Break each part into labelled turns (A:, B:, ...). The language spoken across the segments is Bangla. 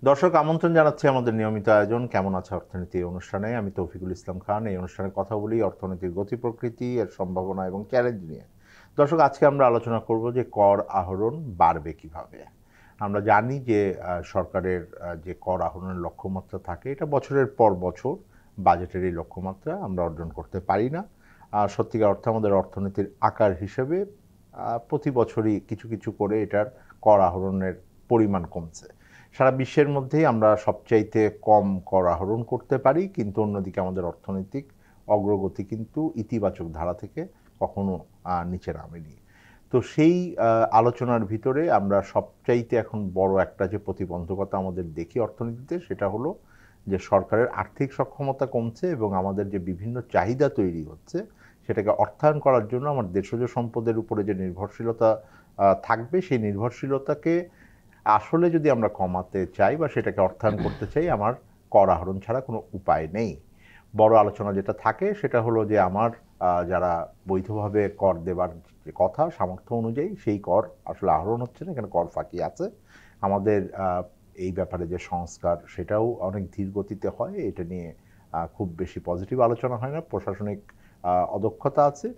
A: দর্শক আমন্ত্রণ জানাচ্ছি আমাদের নিয়মিত আয়োজন কেমন আছে অর্থনীতি এই অনুষ্ঠানে। আমি তৌফিকুল ইসলাম খান। এই অনুষ্ঠানে কথা বলি অর্থনীতির গতি প্রকৃতি, এর সম্ভাবনা এবং চ্যালেঞ্জ নিয়ে। দর্শক, আজকে আমরা আলোচনা করব যে কর আহরণ বাড়বে কিভাবে। আমরা জানি যে সরকারের যে কর আহরণের লক্ষ্যমাত্রা থাকে, এটা বছরের পর বছর বাজেটের এই লক্ষ্যমাত্রা আমরা অর্জন করতে পারি না। সত্যিকার অর্থে আমাদের অর্থনীতির আকার হিসেবে প্রতি বছরই কিছু কিছু করে এটার কর আহরণের পরিমাণ কমছে। সারা বিশ্বের মধ্যেই আমরা সবচাইতে কম কর আহরণ করতে পারি, কিন্তু অন্যদিকে আমাদের অর্থনৈতিক অগ্রগতি কিন্তু ইতিবাচক ধারা থেকে কখনো নিচে নামেনি। তো সেই আলোচনার ভিতরে আমরা সবচাইতে এখন বড় একটা যে প্রতিবন্ধকতা আমাদের দেখি অর্থনীতিতে, সেটা হলো যে সরকারের আর্থিক সক্ষমতা কমছে এবং আমাদের যে বিভিন্ন চাহিদা তৈরি হচ্ছে সেটাকে অর্থায়ন করার জন্য আমার দেশজ সম্পদের উপরে যে নির্ভরশীলতা থাকবে, সেই নির্ভরশীলতাকে আসলে যদি আমরা কমাতে চাই বা সেটাকে অর্থায়ন করতে চাই, আমার কর আহরণ ছাড়া কোনো উপায় নেই। বড় আলোচনা যেটা থাকে সেটা হলো যে আমার যারা বৈধভাবে কর দেবার যে কথা সামর্থ্য অনুযায়ী সেই কর আসলে আহরণ হচ্ছে না, এখানে কর ফাঁকি আছে। আমাদের এই ব্যাপারে যে সংস্কার সেটাও অনেক ধীর গতিতে হয়, এটা নিয়ে খুব বেশি পজিটিভ আলোচনা হয় না। প্রশাসনিক অদক্ষতা আছে,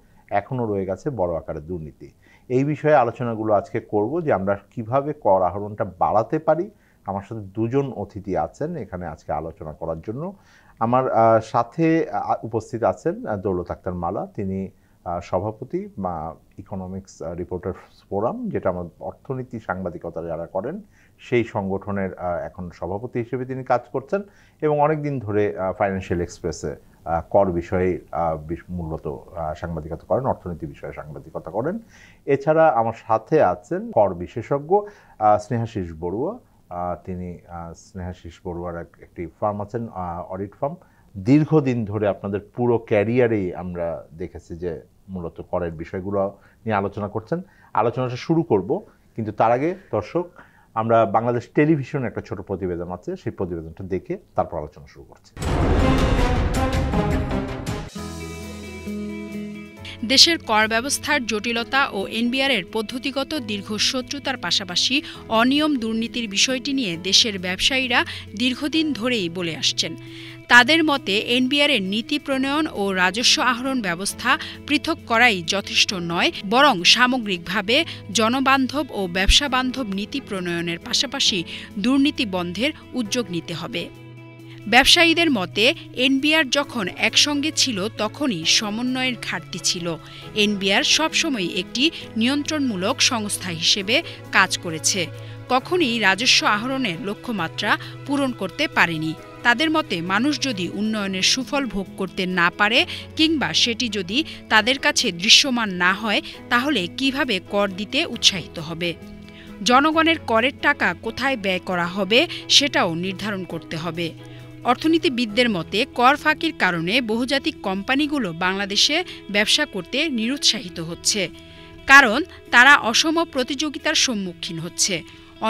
A: এখনও রয়ে গেছে বড় আকারের দুর্নীতি। এই বিষয়ে আলোচনাগুলো আজকে করব যে আমরা কিভাবে কর আহরণটা বাড়াতে পারি। আমার সাথে দুজন অতিথি আছেন এখানে আজকে আলোচনা করার জন্য। আমার সাথে উপস্থিত আছেন দৌলত আক্তার মালা, তিনি সভাপতি বা ইকোনমিক্স রিপোর্টার্স ফোরাম, যেটা আমার অর্থনীতি সাংবাদিকতা যারা করেন সেই সংগঠনের এখন সভাপতি হিসেবে তিনি কাজ করছেন এবং অনেক দিন ধরে ফাইন্যান্সিয়াল এক্সপ্রেসে কর বিষয়ে মূলত সাংবাদিকতা করেন, অর্থনীতি বিষয়ে সাংবাদিকতা করেন। এছাড়া আমার সাথে আছেন কর বিশেষজ্ঞ স্নেহাশিস বড়ুয়া। তিনি স্নেহাশিস বড়ুয়ার একটি ফার্ম আছেন, অডিট ফার্ম। দীর্ঘদিন ধরে আপনাদের পুরো ক্যারিয়ারেই আমরা দেখেছি যে মূলত করের বিষয়গুলো নিয়ে আলোচনা করছেন। আলোচনাটা শুরু করব, কিন্তু তার আগে দর্শক আমরা বাংলাদেশ টেলিভিশন একটা ছোট প্রতিবেদন আছে, সেই প্রতিবেদনটা দেখে তারপর আলোচনা শুরু করছি।
B: দেশের কর ব্যবস্থার জটিলতা ও এনবিআরের পদ্ধতিগত দীর্ঘ শত্রুতার পাশাপাশি অনিয়ম দুর্নীতির বিষয়টি নিয়ে দেশের ব্যবসায়ীরা দীর্ঘদিন ধরেই বলে আসছেন। তাদের মতে এনবিআরের নীতি প্রণয়ন ও রাজস্ব আহরণ ব্যবস্থা পৃথক করাই যথেষ্ট নয়, বরং সামগ্রিকভাবে জনবান্ধব ও ব্যবসাবান্ধব নীতি প্রণয়নের পাশাপাশি দুর্নীতি বন্ধের উদ্যোগ নিতে হবে। ব্যবসায়ীদের মতে এনবিআর যখন একসঙ্গে ছিল তখনই সমন্বয়ের ঘাটতি ছিল। এনবিআর সবসময় একটি নিয়ন্ত্রণমূলক সংস্থা হিসেবে কাজ করেছে, কখনই রাজস্ব আহরণের লক্ষ্যমাত্রা পূরণ করতে পারেনি। তাদের মতে মানুষ যদি উন্নয়নের সুফল ভোগ করতে না পারে কিংবা সেটি যদি তাদের কাছে দৃশ্যমান না হয়, তাহলে কিভাবে কর দিতে উৎসাহিত হবে? জনগণের করের টাকা কোথায় ব্যয় করা হবে সেটাও নির্ধারণ করতে হবে। অর্থনীতিবিদদের মতে কর ফাঁকির কারণে বহুজাতিক কোম্পানিগুলো বাংলাদেশে ব্যবসা করতে নিরুৎসাহিত হচ্ছে, কারণ তারা অসম প্রতিযোগিতার সম্মুখীন হচ্ছে।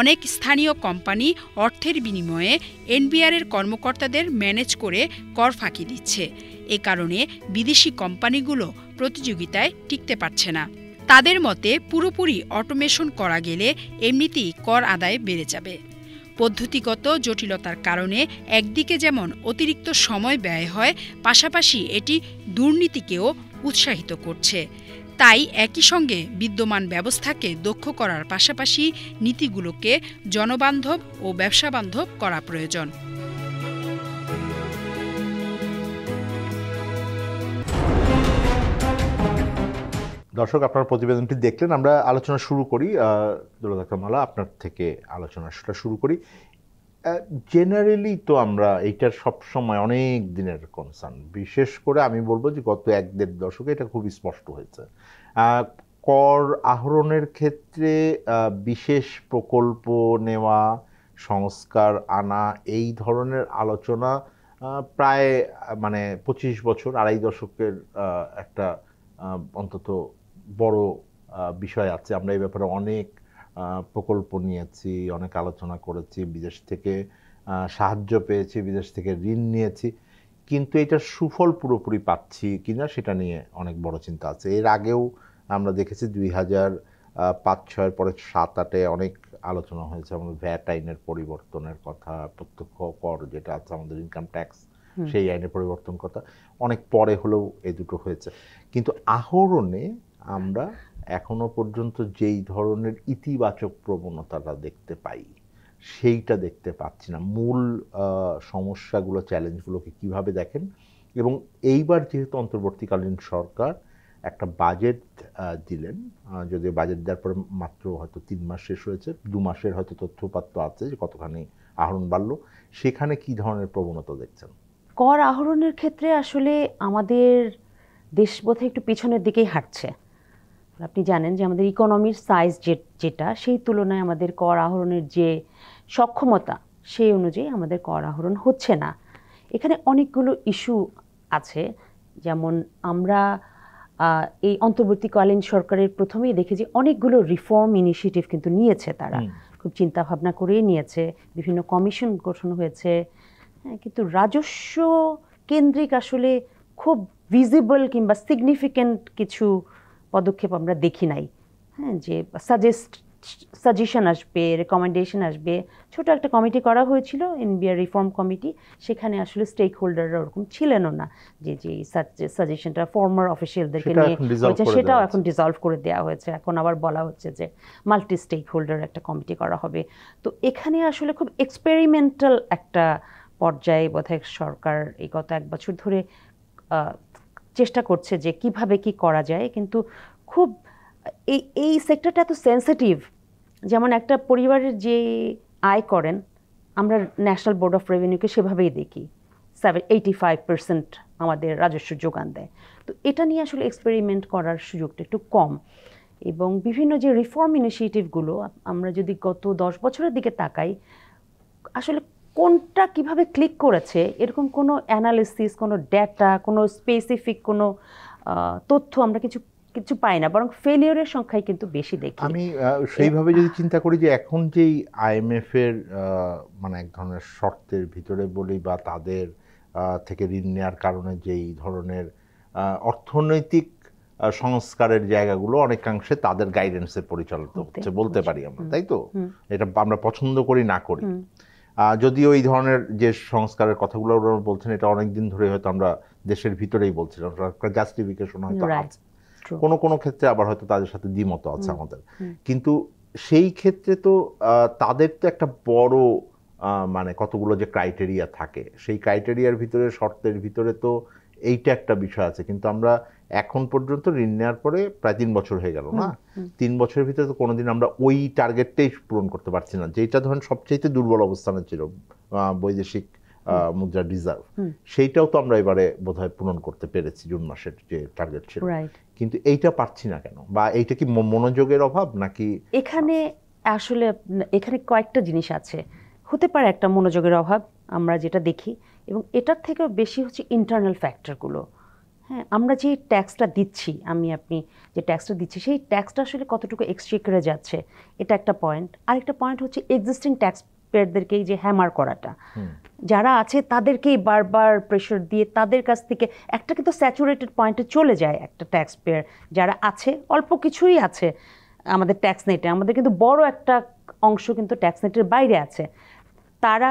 B: অনেক স্থানীয় কোম্পানি অর্থের বিনিময়ে এনবিআরের কর্মকর্তাদের ম্যানেজ করে কর ফাঁকি দিচ্ছে। এ কারণে বিদেশি কোম্পানিগুলো প্রতিযোগিতায় টিকতে পারছে না। তাদের মতে পুরোপুরি অটোমেশন করা গেলে এমনিতেই কর আদায় বেড়ে যাবে। পদ্ধতিগত জটিলতার কারণে একদিকে যেমন অতিরিক্ত সময় ব্যয় হয়, পাশাপাশি এটি দুর্নীতিকেও উৎসাহিত করছে। তাই একই সঙ্গে বিদ্যমান ব্যবস্থাকে দক্ষ করার পাশাপাশি নীতিগুলোকে জনবান্ধব ও ব্যবসাবান্ধব করা প্রয়োজন।
A: দর্শক, আপনার প্রতিবেদনটি দেখলেন, আমরা আলোচনা শুরু করি। দৌলত আক্তার মালা, আপনার থেকে আলোচনাটা শুরু করি। জেনারেলি তো আমরা এইটার সবসময় অনেক দিনের কনসার্ন, বিশেষ করে আমি বলবো যে গত 1-1.5 দশকে এটা খুব স্পষ্ট হয়েছে। কর আহরণের ক্ষেত্রে বিশেষ প্রকল্প নেওয়া, সংস্কার আনা, এই ধরনের আলোচনা প্রায় 25 বছর, 2.5 দশকের একটা অন্তত বড় বিষয় আছে। আমরা এই ব্যাপারে অনেক প্রকল্প নিয়েছি, অনেক আলোচনা করেছি, বিদেশ থেকে সাহায্য পেয়েছি, বিদেশ থেকে ঋণ নিয়েছি, কিন্তু এটার সুফল পুরোপুরি পাচ্ছি কিনা সেটা নিয়ে অনেক বড় চিন্তা আছে। এর আগেও আমরা দেখেছি 2005-06 পরে 7-8-এ অনেক আলোচনা হয়েছে, আমাদের ভ্যাট আইনের পরিবর্তনের কথা, প্রত্যক্ষ কর যেটা আছে আমাদের ইনকাম ট্যাক্স সেই আইনের পরিবর্তন কথা অনেক পরে হলেও এই দুটো হয়েছে। কিন্তু আহরণে আমরা এখনো পর্যন্ত যেই ধরনের ইতিবাচক প্রবণতাটা দেখতে পাই সেইটা দেখতে পাচ্ছি না। মূল সমস্যাগুলো, চ্যালেঞ্জগুলোকে কিভাবে দেখেন? এবং এইবার যেহেতু অন্তর্বর্তীকালীন সরকার একটা বাজেট দিলেন, যদিও বাজেট দেওয়ার পরে মাত্র হয়তো 3 মাস শেষ হয়েছে, 2 মাসের হয়তো তথ্যপাত্র আছে যে কতখানি আহরণ বাড়লো, সেখানে কি ধরনের প্রবণতা দেখছেন?
C: কর আহরণের ক্ষেত্রে আসলে আমাদের দেশ বোধহয় একটু পিছনের দিকেই হাঁটছে। আপনি জানেন যে আমাদের ইকোনমির সাইজ যেটা, সেই তুলনায় আমাদের কর আহরণের যে সক্ষমতা সেই অনুযায়ী আমাদের কর আহরণ হচ্ছে না। এখানে অনেকগুলো ইস্যু আছে। যেমন আমরা এই অন্তর্বর্তীকালীন সরকারের প্রথমেই দেখি যে অনেকগুলো রিফর্ম ইনিশিয়েটিভ কিন্তু নিয়েছে, তারা খুব চিন্তা ভাবনা করেই নিয়েছে, বিভিন্ন কমিশন গঠন হয়েছে। হ্যাঁ, কিন্তু রাজস্ব কেন্দ্রিক আসলে খুব ভিজিবল কিংবা সিগনিফিক্যান্ট কিছু পদক্ষেপ আমরা দেখি নাই। হ্যাঁ, যে সাজেশন আসবে, রেকমেন্ডেশন আসবে। ছোট একটা কমিটি করা হয়েছিল, এনবিআর রিফর্ম কমিটি, সেখানে আসলে স্টেক হোল্ডাররা ওরকম ছিলেনও না, যে সাজেশনটা ফর্মার অফিসিয়ালদেরকে নিয়ে হয়েছে সেটাও এখন ডিসলভ করে দেওয়া হয়েছে। এখন আবার বলা হচ্ছে যে মাল্টি স্টেক হোল্ডার একটা কমিটি করা হবে। তো এখানে আসলে খুব এক্সপেরিমেন্টাল একটা পর্যায়ে বোধহয় সরকার এই গত 1 বছর ধরে চেষ্টা করছে যে কিভাবে কি করা যায়। কিন্তু খুব এই সেক্টরটা এত সেন্সিটিভ। যেমন একটা পরিবারের যে আয় করেন, আমরা ন্যাশনাল বোর্ড অফ রেভিনিউকে সেভাবেই দেখি, 85% আমাদের রাজস্ব যোগান দেয়। তো এটা নিয়ে আসলে এক্সপেরিমেন্ট করার সুযোগটা একটু কম। এবং বিভিন্ন যে রিফর্ম ইনিশিয়েটিভগুলো আমরা যদি গত 10 বছরের দিকে তাকাই, আসলে কোনটা কিভাবে ক্লিক করেছে এরকম কোনো অ্যানালিসিস, কোনো ডেটা, কোনো স্পেসিফিক কোনো তথ্য আমরা কিছু পাই না, বরং ফেলিওরের সংখ্যাই কিন্তু বেশি দেখি।
A: আমি সেইভাবে যদি চিন্তা করি যে এখন যেই IMF এর মানে এক ধরনের শর্তের ভিতরে বলি বা তাদের থেকে ঋণ নেওয়ার কারণে যেই ধরনের অর্থনৈতিক সংস্কারের জায়গাগুলো অনেকাংশে তাদের গাইডেন্সে পরিচালিত হচ্ছে বলতে পারি আমরা, তাই তো? এটা আমরা পছন্দ করি না করি, যদিও এই ধরনের যে সংস্কারের কথাগুলো বলছেন এটা অনেকদিন ধরে হয়তো আমরা দেশের ভিতরেই বলছিলাম, জাস্টিফিকেশন হয়তো আছে, কোনো ক্ষেত্রে আবার হয়তো তাদের সাথে দ্বিমত আছে আমাদের। কিন্তু সেই ক্ষেত্রে তো তাদের তো একটা বড় মানে কতগুলো যে ক্রাইটেরিয়া থাকে, সেই ক্রাইটেরিয়ার ভিতরে, শর্তের ভিতরে তো এইটা একটা বিষয় আছে। কিন্তু আমরা এখন পর্যন্ত ঋণ নেওয়ার পরে প্রায় 3 বছর হয়ে গেল না, 3 বছরের ভিতরে তো কোনোদিন আমরা ওই টার্গেটটাই পূরণ করতে পারছি না, যেটা ধরেন সবচেয়ে দুর্বল অবস্থানে ছিল, বৈদেশিক মুদ্রার রিজার্ভ, সেইটাও তো আমরা এবারে বোধহয় পূরণ করতে পেরেছি, জুন মাসের যে টার্গেট ছিল। কিন্তু এইটা পারছি না কেন? বা এইটা কি মনোযোগের অভাব নাকি?
C: এখানে আসলে এখানে কয়েকটা জিনিস আছে। হতে পারে একটা মনোযোগের অভাব আমরা যেটা দেখি, এবং এটার থেকেও বেশি হচ্ছে ইন্টারনাল ফ্যাক্টরগুলো। হ্যাঁ, আমরা যে ট্যাক্সটা দিচ্ছি, আপনি যে ট্যাক্সটা দিচ্ছি, সেই ট্যাক্সটা আসলে কতটুকু এক্সচেকারে যাচ্ছে, এটা একটা পয়েন্ট। আরেকটা পয়েন্ট হচ্ছে এক্সিস্টিং ট্যাক্স পেয়ারদেরকেই যে হ্যামার করাটা, যারা আছে তাদেরকেই বারবার প্রেশার দিয়ে তাদের কাছ থেকে একটা কিন্তু স্যাচুরেটেড পয়েন্টে চলে যায় একটা ট্যাক্স পেয়ার যারা আছে, অল্প কিছুই আছে আমাদের ট্যাক্স নেটে, আমাদের কিন্তু বড় একটা অংশ কিন্তু ট্যাক্স নেটের বাইরে আছে। তারা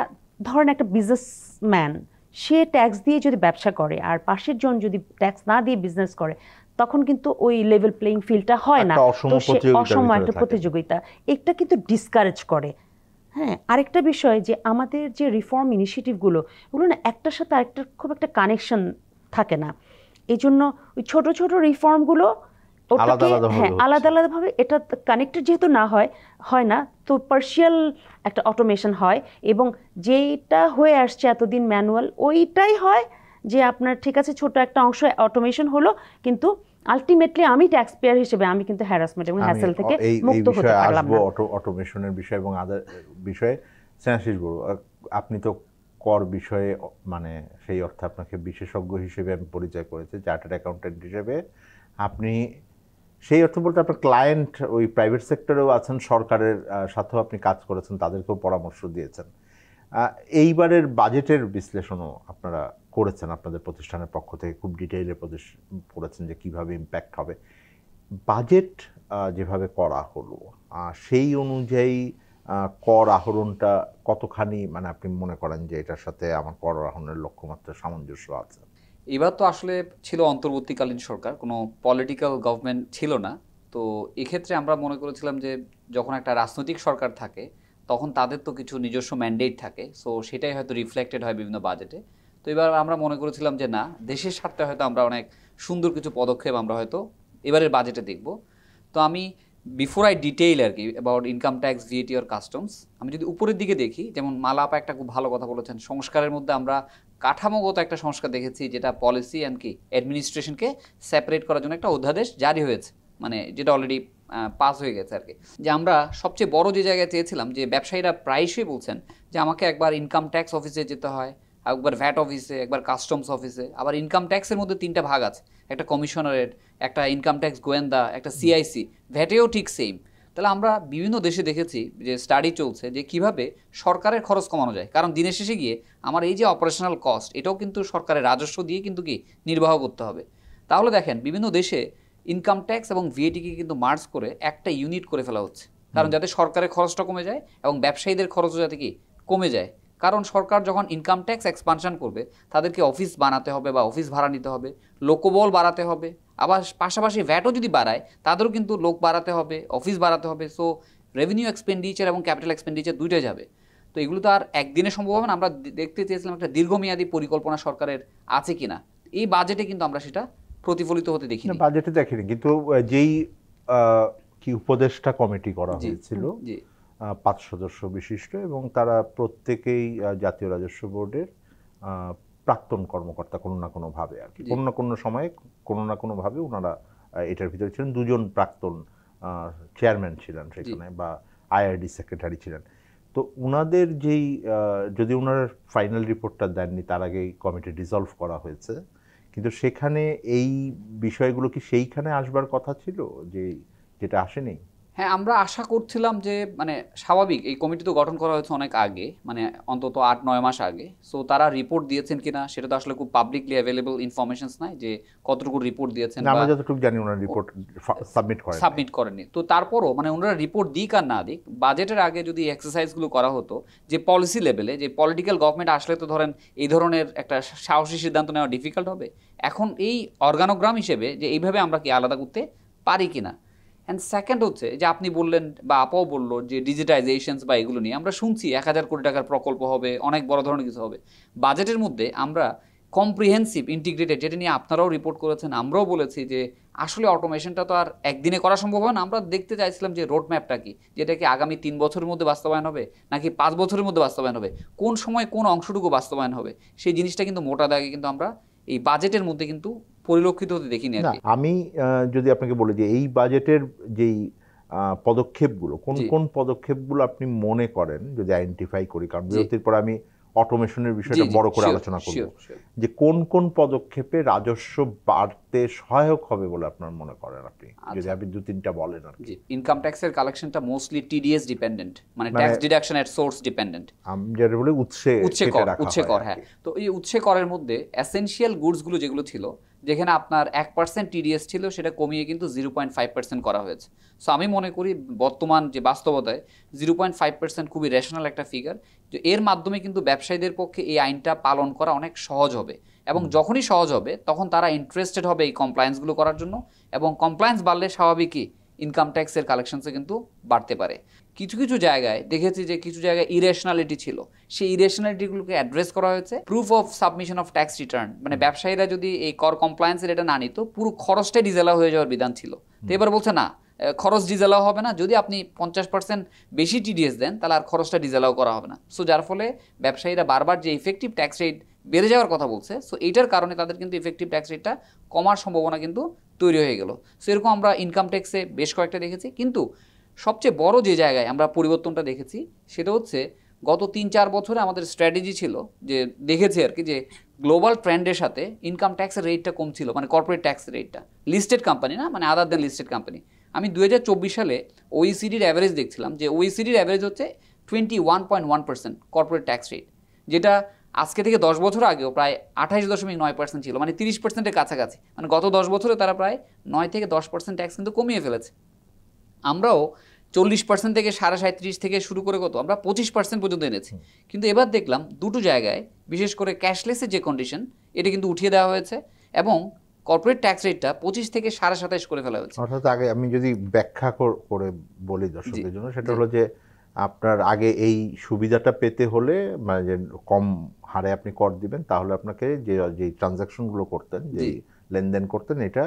C: ধরেন একটা বিজনেসম্যান, সে ট্যাক্স দিয়ে যদি ব্যবসা করে আর পাশের জন যদি ট্যাক্স না দিয়ে বিজনেস করে, তখন কিন্তু ওই লেভেল প্লেইং ফিল্ডটা হয় না, তো সে অসম একটা প্রতিযোগিতা, এটা কিন্তু ডিসকারেজ করে। হ্যাঁ, আরেকটা বিষয় যে আমাদের যে রিফর্ম ইনিশিয়েটিভগুলো, ওগুলো না একটার সাথে আরেকটার খুব একটা কানেকশন থাকে না। এই জন্য ওই ছোট ছোট রিফর্মগুলো ওটাকে আলাদা আলাদাভাবে এটা কানেক্টেড যেহেতু না হয় না, তো পার্শিয়াল একটা অটোমেশন হয়, এবং যেটা হয়ে আসছে এতদিন ম্যানুয়াল, ওইটাই হয় যে আপনার ঠিক আছে ছোট একটা অংশ অটোমেশন হলো, কিন্তু আলটিমেটলি আমি ট্যাক্স পেয়ার হিসেবে আমি কিন্তু হ্যারাসমেন্ট এবং হ্যাসেল থেকে মুক্ত হতে পারলাম না।
A: অটোমেশনের বিষয় এবং আদার বিষয়ে স্নেহাশিস বড়, আপনি তো কর বিষয়ে মানে সেই অর্থে আপনাকে বিশেষজ্ঞ হিসেবে আমি পরিচয় করেছি, চার্টার্ড অ্যাকাউন্ট্যান্ট হিসেবে। আপনি সেই অর্থ বলতে আপনার ক্লায়েন্ট ওই প্রাইভেট সেক্টরেও আছেন, সরকারের সাথেও আপনি কাজ করেছেন, তাদেরকেও পরামর্শ দিয়েছেন। এইবারের বাজেটের বিশ্লেষণও আপনারা করেছেন আপনাদের প্রতিষ্ঠানের পক্ষ থেকে, খুব ডিটেইলে করেছেন যে কীভাবে ইম্প্যাক্ট হবে। বাজেট যেভাবে করা হলো সেই অনুযায়ী কর আহরণটা কতখানি মানে আপনি মনে করেন যে এটার সাথে আমার কর আহরণের লক্ষ্যমাত্রা সামঞ্জস্য আছে?
D: এবার তো আসলে ছিল অন্তর্বর্তীকালীন সরকার, কোনো পলিটিক্যাল গভর্নমেন্ট ছিল না। তো এক্ষেত্রে আমরা মনে করেছিলাম যে যখন একটা রাজনৈতিক সরকার থাকে তখন তাদের তো কিছু নিজস্ব ম্যান্ডেট থাকে, সো সেটাই হয়তো রিফ্লেক্টেড হয় বিভিন্ন বাজেটে। তো এবার আমরা মনে করেছিলাম যে না, দেশের স্বার্থে হয়তো আমরা অনেক সুন্দর কিছু পদক্ষেপ আমরা হয়তো এবারের বাজেটে দেখব। তো আমি বিফোর আই ডিটেইল আর কি অ্যাবাউট ইনকাম ট্যাক্স, ভিএটি আর কাস্টমস, আমি যদি উপরের দিকে দেখি, যেমন মালাপা একটা খুব ভালো কথা বলেছেন, সংস্কারের মধ্যে আমরা কাঠামোগত একটা সংস্কার দেখেছি, যেটা পলিসি অ্যান্ড কি অ্যাডমিনিস্ট্রেশনকে সেপারেট করার জন্য একটা অধ্যাদেশ জারি হয়েছে, মানে যেটা অলরেডি পাস হয়ে গেছে আর কি। যে আমরা সবচেয়ে বড় যে জায়গায় চেয়েছিলাম, যে ব্যবসায়ীরা প্রায়শই বলছেন যে আমাকে একবার ইনকাম ট্যাক্স অফিসে যেতে হয়, একবার ভ্যাট অফিসে, একবার কাস্টমস অফিসে। আবার ইনকাম ট্যাক্সের মধ্যে 3টা ভাগ আছে, একটা কমিশনারেট, একটা ইনকাম ট্যাক্স গোয়েন্দা, একটা সিআইসি। ভ্যাটেও ঠিক সেম। তাহলে আমরা বিভিন্ন দেশে দেখেছি যে স্টাডি চলছে যে কিভাবে সরকারের খরচ কমানো যায়, কারণ দিনের শেষে গিয়ে আমার এই যে অপারেশনাল কস্ট, এটাও কিন্তু সরকারের রাজস্ব দিয়ে কিন্তু কি নির্বাহ করতে হবে। তাহলে দেখেন বিভিন্ন দেশে ইনকাম ট্যাক্স এবং ভিএটিকে কিন্তু মার্জ করে একটা ইউনিট করে ফেলা হচ্ছে, কারণ যাতে সরকারের খরচটা কমে যায় এবং ব্যবসায়ীদের খরচও যাতে কি কমে যায়। কারণ সরকার যখন ইনকাম ট্যাক্স এক্সপানশন করবে, তাদেরকে অফিস বানাতে হবে বা অফিস ভাড়া নিতে হবে, লোকবল বাড়াতে হবে, আবার পাশাপাশি ভ্যাটও যদি বাড়ায় তাদেরও কিন্তু লোক বাড়াতে হবে, অফিস বাড়াতে হবে। সো রেভিনিউ এক্সপেন্ডিচার এবং ক্যাপিটাল এক্সপেন্ডিচার দুইটাই যাবে। তো এগুলো তো আর একদিনে সম্ভব হবে না। আমরা দেখতে চেয়েছিলাম একটা দীর্ঘমেয়াদী পরিকল্পনা সরকারের আছে কিনা। এই বাজেটে কিন্তু আমরা সেটা প্রতিফলিত হতে দেখিনি।
A: বাজেটে দেখিনি, কিন্তু যেই কি উপদেষ্টা কমিটি করা হয়েছিল 5 সদস্য বিশিষ্ট, এবং তারা প্রত্যেকেই জাতীয় রাজস্ব বোর্ডের প্রাক্তন কর্মকর্তা কোনো না কোনো ভাবে আর কি, কোনো না কোনো সময়ে কোনো না কোনো ভাবে ওনারা এটার ভিতরে ছিলেন। 2জন প্রাক্তন চেয়ারম্যান ছিলেন সেখানে, বা আইআরডি সেক্রেটারি ছিলেন। তো ওনাদের যেই যদি ওনারা ফাইনাল রিপোর্টটা দেননি, তার আগেই কমিটি ডিসলভ করা হয়েছে, কিন্তু সেখানে এই বিষয়গুলো কি সেইখানে আসবার কথা ছিল যে যেটা আসেনি?
D: হ্যাঁ, আমরা আশা করছিলাম যে মানে স্বাভাবিক, এই কমিটি তো গঠন করা হয়েছে অনেক আগে, মানে অন্তত 8-9 মাস আগে। সো তারা রিপোর্ট দিয়েছেন কিনা সেটা তো আসলে খুব পাবলিকলি অ্যাভেলেবল ইনফরমেশনস নাই যে কতটুকু রিপোর্ট দিয়েছেন।
A: আমরা যতটুকু জানি ওনারা রিপোর্ট সাবমিট
D: করেনি। তো তারপরও মানে ওনারা রিপোর্ট দিক আর না দিক, বাজেটের আগে যদি এক্সারসাইজগুলো করা হতো, যে পলিসি লেভেলে, যে পলিটিক্যাল গভর্নমেন্ট আসলে তো ধরেন এই ধরনের একটা সাহসী সিদ্ধান্ত নেওয়া ডিফিকাল্ট হবে। এখন এই অর্গানোগ্রাম হিসেবে যে এইভাবে আমরা কি আলাদা করতে পারি কিনা। অ্যান্ড সেকেন্ড হচ্ছে যে আপনি বললেন বা আপাও বললো যে ডিজিটাইজেশনস বা এগুলো নিয়ে আমরা শুনছি 1000 কোটি টাকার প্রকল্প হবে, অনেক বড় ধরনের কিছু হবে। বাজেটের মধ্যে আমরা কম্প্রিহেন্সিভ ইন্টিগ্রেটেড, যেটা নিয়ে আপনারাও রিপোর্ট করেছেন, আমরাও বলেছি যে আসলে অটোমেশনটা তো আর একদিনে করা সম্ভব হয় না। আমরা দেখতে চাইছিলাম যে রোডম্যাপটা কি, যেটা কি আগামী 3 বছরের মধ্যে বাস্তবায়ন হবে নাকি 5 বছরের মধ্যে বাস্তবায়ন হবে, কোন সময় কোন অংশটুকু বাস্তবায়ন হবে, সেই জিনিসটা কিন্তু মোটা দাগে কিন্তু আমরা এই বাজেটের মধ্যে কিন্তু পরিলক্ষিত হতে দেখিনি।
A: আমি যদি আপনাকে বলি যে এই বাজেটের যেই পদক্ষেপগুলো, কোন কোন পদক্ষেপগুলো আপনি মনে করেন, যদি আইডেন্টিফাই করি, কারণ বিরতির পর আমি অটোমেশনের বিষয়টা বড় করে আলোচনা করব, যে কোন কোন পদক্ষেপে রাজস্ব বাড়তে সহায়ক হবে বলে আপনার মনে করেন আপনি, যদি আপনি 2-3টা বলেন আর কি।
D: ইনকাম ট্যাক্সের কালেকশনটা মোস্টলি টিডিএস ডিপেন্ডেন্ট, মানে ট্যাক্স ডিডাকশন এট সোর্স ডিপেন্ডেন্ট।
A: আমি যেটা বলি উৎসে
D: কর। হ্যাঁ, তো এই উৎসে করের মধ্যে এসেনশিয়াল গুডসগুলো যেগুলো ছিল, যেখানে আপনার 1% টিডিএস ছিল, সেটা কমিয়ে কিন্তু 0.5% করা হয়েছে। সো আমি মনে করি বর্তমান যে বাস্তবতায় 0.5% খুবই রেশনাল একটা ফিগার। যে এর মাধ্যমে কিন্তু ব্যবসায়ীদের পক্ষে এই আইনটা পালন করা অনেক সহজ হবে, এবং যখনই সহজ হবে তখন তারা ইন্টারেস্টেড হবে এই কমপ্লায়েন্সগুলো করার জন্য, এবং কমপ্লায়েন্স বাড়লে স্বাভাবিকই ইনকাম ট্যাক্সের কালেকশনসে কিন্তু বাড়তে পারে। কিছু কিছু জায়গায় দেখেছি যে কিছু জায়গায় ইরেশনালিটি ছিল, সেই ইরেশনালিটিগুলোকে অ্যাড্রেস করা হয়েছে। Proof of submission of tax return, মানে ব্যবসায়ীরা যদি এই কর কমপ্লায়েন্সের এটা না নিত, পুরো খরচটাই ডিজেলাও হয়ে যাওয়ার বিধান ছিল। তো এবার বলছে না, খরচ ডিজেলাও হবে না, যদি আপনি 50% বেশি টিডিএস দেন তাহলে আর খরচটা ডিজেলাও করা হবে না। সো যার ফলে ব্যবসায়ীরা বারবার যে ইফেক্টিভ ট্যাক্স রেট বেড়ে যাওয়ার কথা বলছে, সো এইটার কারণে তাদের কিন্তু ইফেক্টিভ ট্যাক্স রেটটা কমার সম্ভাবনা কিন্তু তৈরি হয়ে গেল। সো এরকম আমরা ইনকাম ট্যাক্সে বেশ কয়েকটা দেখেছি। কিন্তু সবচেয়ে বড় যে জায়গায় আমরা পরিবর্তনটা দেখেছি সেটা হচ্ছে গত 3-4 বছরে আমাদের স্ট্র্যাটেজি ছিল, যে দেখেছি আর কি, যে গ্লোবাল ট্রেন্ডের সাথে ইনকাম ট্যাক্সের রেটটা কম ছিল, মানে কর্পোরেট ট্যাক্স রেটটা, লিস্টেড কোম্পানি না, মানে আদার দেন লিস্টেড কোম্পানি। আমি 2024 সালে ওইসিডির অ্যাভারেজ দেখছিলাম, যে ওইসিডির অ্যাভারেজ হচ্ছে 21.1% কর্পোরেট ট্যাক্স রেট, যেটা আজকে থেকে 10 বছর আগেও প্রায় 28.9% ছিল, মানে 30%-এর কাছাকাছি। মানে গত 10 বছরে তারা প্রায় 9 থেকে 10% ট্যাক্স কিন্তু কমিয়ে ফেলেছে। আমরাও 40% থেকে 37.5 থেকে শুরু করে কত আমরা 25% পর্যন্ত এনেছি। কিন্তু এবার দেখলাম দুটো জায়গায় বিশেষ করে ক্যাশলেসের যে কন্ডিশন এটা কিন্তু উঠিয়ে দেওয়া হয়েছে এবং কর্পোরেট ট্যাক্স রেটটা 25 থেকে 27.5 করে ফেলা হয়েছে।
A: অর্থাৎ আগে আমি যদি ব্যাখ্যা করে বলি দর্শকদের জন্য, সেটা হলো যে আপনার আগে এই সুবিধাটা পেতে হলে মানে যে কম হারে আপনি কর দিবেন, তাহলে আপনাকে যে ট্রানজাকশনগুলো করতেন, যে লেনদেন করতেন, এটা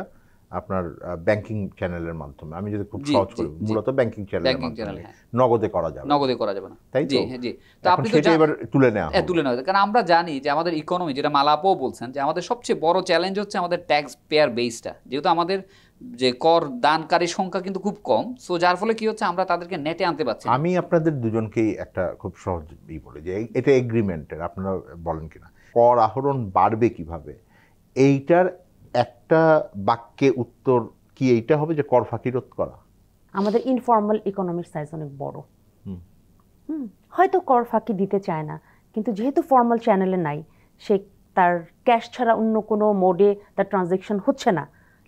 A: আপনার ব্যাংকিং চ্যানেলের মাধ্যমে, আমি যদি খুব সহজ করি, মূলত ব্যাংকিং চ্যানেলের মাধ্যমে, নগদে করা যাবে,
D: নগদে করা যাবে না,
A: তাই তো?
D: জি। তো আপনি
A: সেটা এবার তুলে নেওয়া
D: হবে, কারণ আমরা জানি যে আমাদের ইকোনমি, যেটা মালাপও বলছেন, যে আমাদের সবচেয়ে বড় চ্যালেঞ্জ হচ্ছে আমাদের ট্যাক্স পেয়ার বেসটা, যেহেতু আমাদের যে কর দানকারীর সংখ্যা কিন্তু খুব কম, সো যার ফলে কি হচ্ছে আমরা তাদেরকে নেটে আনতে পারছি।
A: আমি আপনাদের দুজনকেই একটা খুব সহজ বলি যে এটা এগ্রিমেন্টের, আপনারা বলেন কিনা, কর আহরণ বাড়বে কিভাবে, এইটার একটা বাক্যে উত্তর কি এইটা হবে যে কর ফাঁকি রোধ করা?
C: আমাদের ইনফর্মাল ইকোনমির সাইজ অনেক বড়, হয়তো কর ফাঁকি দিতে চায় না, কিন্তু যেহেতু ফর্মাল চ্যানেলে নাই, সে তার ক্যাশ ছাড়া অন্য কোনো মোডে তার ট্রানজ্যাকশন হচ্ছে না,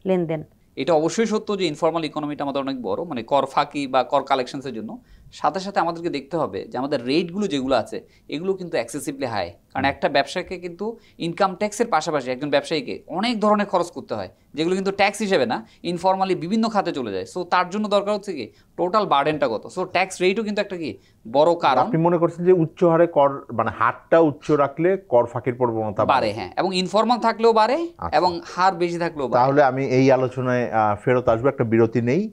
C: লেনদেন।
D: এটা অবশ্যই সত্য যে ইনফর্মাল ইকোনমিটা আমাদের অনেক বড়, মানে কর ফাঁকি বা কর কালেকশনসের জন্য। সাথে সাথে আমাদেরকে দেখতে হবে যে আমাদের রেটগুলো যেগুলো আছে এগুলো কিন্তু এক্সেসিভলি হাই, কারণ একটা ব্যবসাকে কিন্তু ইনকাম ট্যাক্সের পাশাপাশি একজন ব্যবসায়ীকে অনেক ধরনের খরচ করতে হয়, যেগুলো কিন্তু ট্যাক্স হিসেবে না, ইনফর্মালি বিভিন্ন খাতে চলে যায়। সো তার জন্য দরকার হচ্ছে কি টোটাল বার্ডেনটা কত। সো ট্যাক্স রেটও কিন্তু একটা কি বড় কারণ।
A: আপনি মনে করছেন যে উচ্চ হারে কর, মানে হারটা উচ্চ রাখলে কর ফাঁকির প্রবণতা
D: বাড়ে? হ্যাঁ, এবং ইনফর্মাল থাকলেও বাড়ে এবং হার বেশি থাকলেও বাড়ে।
A: তাহলে আমি এই আলোচনায় ফেরত আসবো, একটা বিরতি নেই।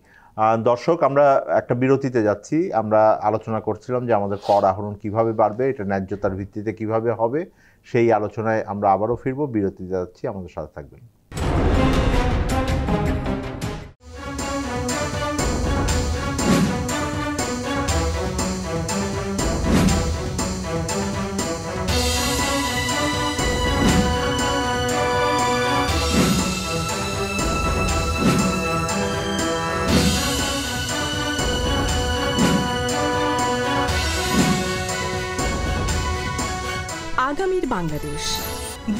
A: দর্শক, আমরা একটা বিরতিতে যাচ্ছি। আমরা আলোচনা করছিলাম যে আমাদের কর আহরণ কিভাবে বাড়বে, এটা ন্যায্যতার ভিত্তিতে কিভাবে হবে, সেই আলোচনায় আমরা আবারও ফিরবো। বিরতিতে যাচ্ছি, আমাদের সাথে থাকবেন।
E: আগামীর বাংলাদেশ,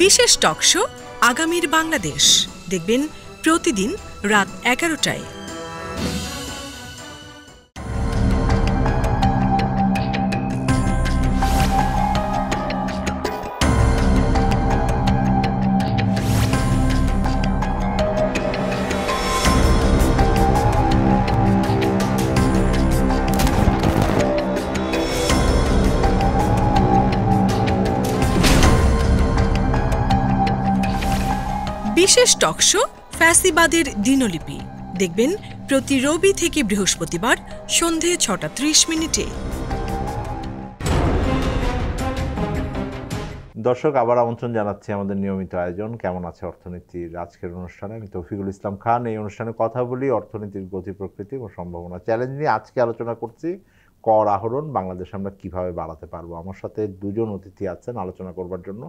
E: বিশেষ টক শো আগামীর বাংলাদেশ, দেখবেন প্রতিদিন রাত 11টায়। বিশেষ টক শো ফ্যাসিবাদের দিনলিপি, দেখবেন প্রতি রবি থেকে বৃহস্পতিবার সন্ধে 6:30।
A: দর্শক, আবার আমন্ত্রণ জানাচ্ছি আমাদের নিয়মিত আয়োজন কেমন আছে অর্থনীতির আজকের অনুষ্ঠানে। আমি তৌফিকুল ইসলাম খান। এই অনুষ্ঠানে কথা বলি অর্থনীতির গতি, প্রকৃতি ও সম্ভাবনা চ্যালেঞ্জ নিয়ে। আজকে আলোচনা করছি কর আহরণ বাংলাদেশে আমরা কিভাবে বাড়াতে পারবো। আমার সাথে দুজন অতিথি আছেন আলোচনা করবার জন্য।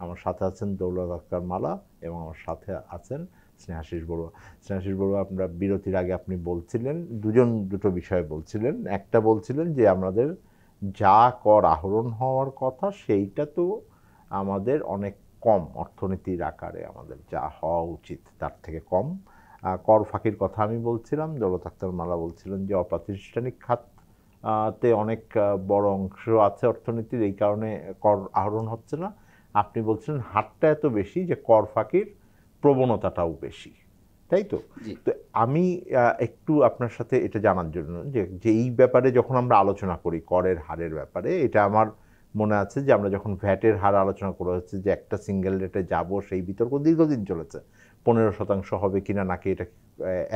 A: আমার সাথে আছেন দৌলত আক্তার মালা এবং আমার সাথে আছেন স্নেহাশিস বড়ুয়া। স্নেহাশিস বড়ুয়া, আপনারা বিরতির আগে আপনি বলছিলেন, দুটো বিষয়ে বলছিলেন। একটা বলছিলেন যে আমাদের যা কর আহরণ হওয়ার কথা সেইটা তো আমাদের অনেক কম, অর্থনীতির আকারে আমাদের যা হওয়া উচিত তার থেকে কম। কর ফাঁকির কথা আমি বলছিলাম, দৌলত আক্তার মালা বলছিলেন যে অপ্রাতিষ্ঠানিক খাতে অনেক বড় অংশ আছে অর্থনীতির, এই কারণে কর আহরণ হচ্ছে না। আপনি বলছিলেন হারটা এত বেশি যে কর ফাঁকির প্রবণতাটাও বেশি, তাই তো? তো আমি একটু আপনার সাথে এটা জানার জন্য যে এই ব্যাপারে যখন আমরা আলোচনা করি করের হারের ব্যাপারে, এটা আমার মনে আছে যে আমরা যখন ভ্যাটের হার আলোচনা করা হচ্ছে যে একটা সিঙ্গেল রেটে যাব, সেই বিতর্ক দীর্ঘদিন চলেছে। 15% হবে কিনা, নাকি এটা